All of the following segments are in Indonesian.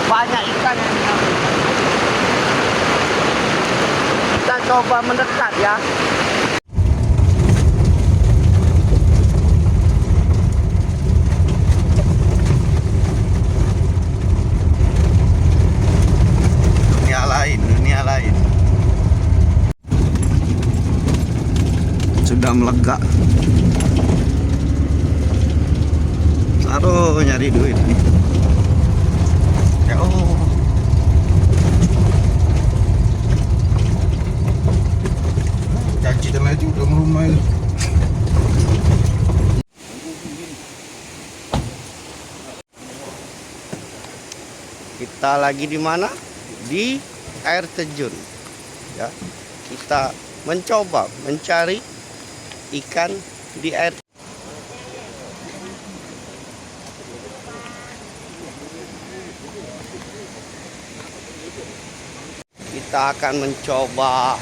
Banyak ikan yang diambil. Kita coba mendekat ya. Dunia lain. Sudah melega. Taruh nyari duit. Ya oh. Janji dan lagi udah rumah itu. Kita lagi di mana? Di air terjun. Ya. Kita mencoba mencari ikan di air. Kita akan mencoba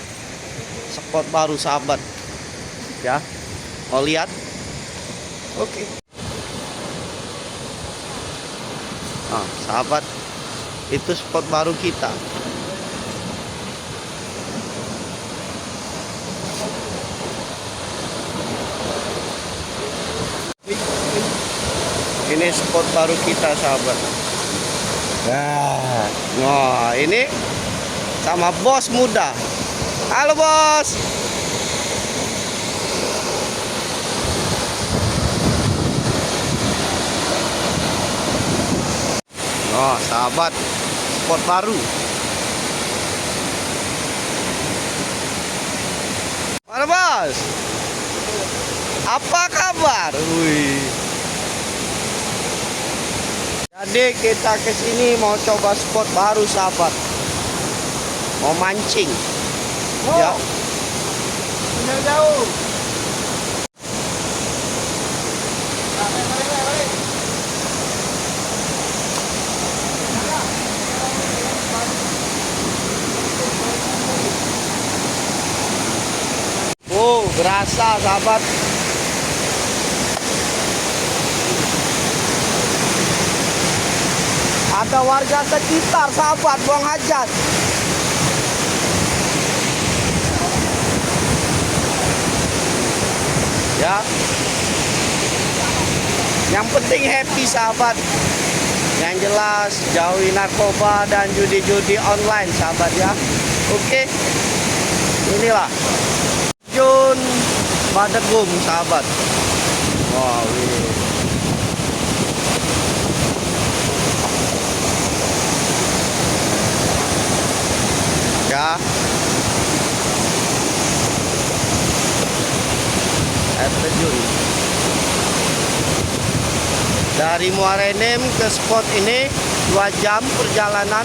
spot baru sahabat. Ya. Mau lihat? Oke. Nah, sahabat, itu spot baru kita. Ini spot baru kita sahabat. Nah, ini sama bos muda. Halo bos. Oh sahabat, spot baru. Mana bos? Apa kabar? Wih. Jadi kita kesini mau coba spot baru sahabat. Mau mancing. Oh, Ya. Benar jauh. Oh, berasa sahabat. Ada warga sekitar sahabat buang hajat. Ya. Yang penting happy sahabat. Yang jelas jauhi narkoba dan judi-judi online sahabat ya. Oke. Inilah Jun Badegum sahabat. Wow. Ya. Air terjun. Dari Muara Enim ke spot ini 2 jam perjalanan.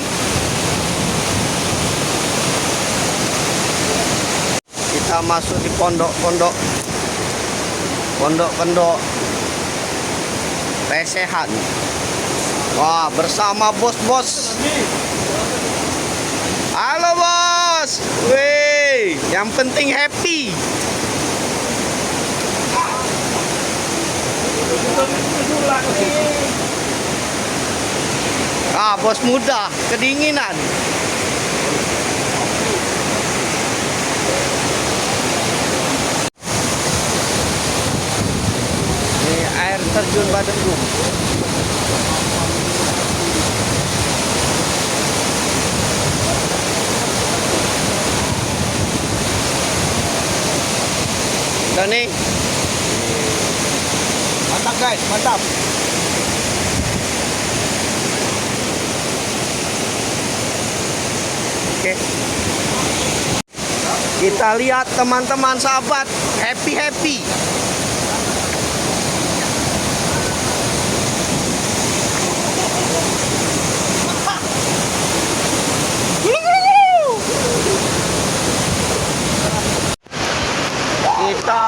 Kita masuk di pondok-pondok lesehan. Wah, bersama bos-bos. Halo bos. Wih, yang penting happy. Ah, bos muda, kedinginan. Ini air terjun Badegum. Dan nih, mantap guys, mantap. Oke. Kita lihat teman-teman sahabat happy. Kita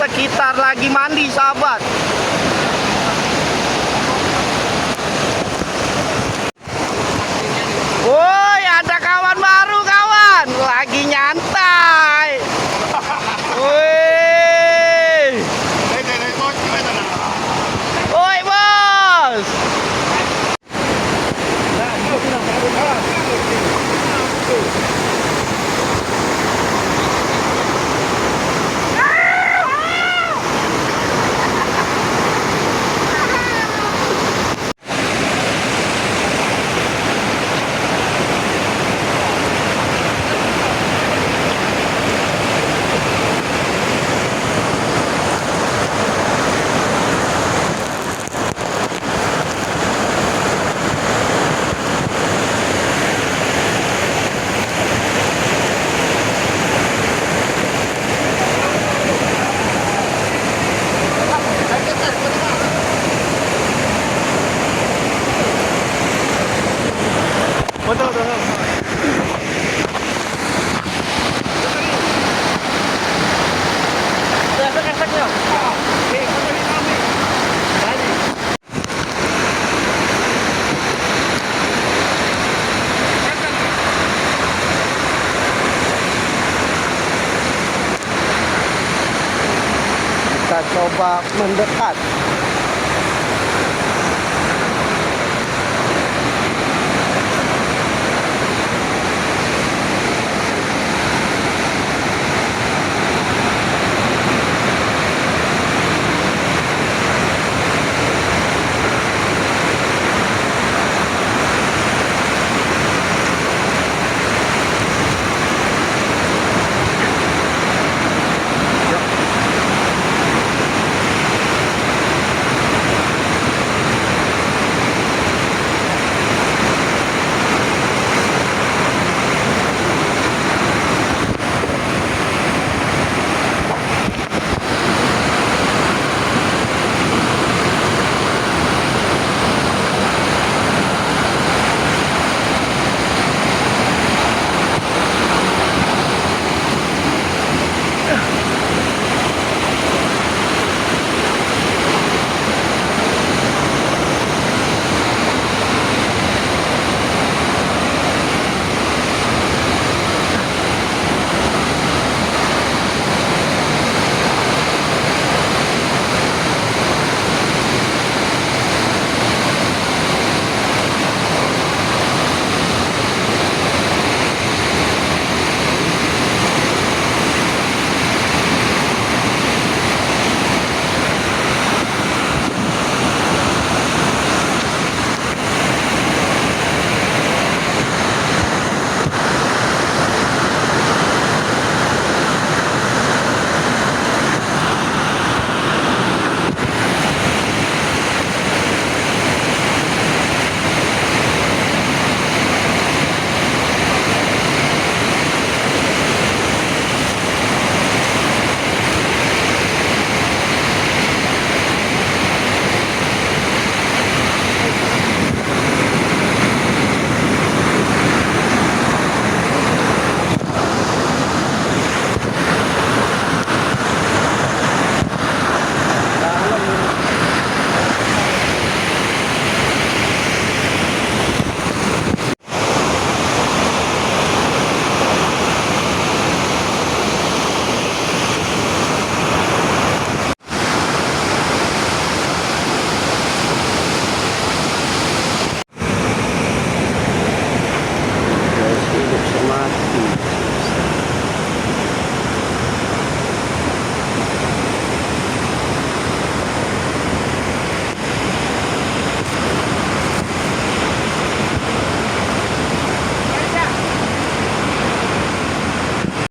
sekitar lagi mandi, sahabat. Woi, ada kawan baru, kawan. Lagi nyantai. Woi. Woi, bos. Betul, betul. Kita coba mendekat.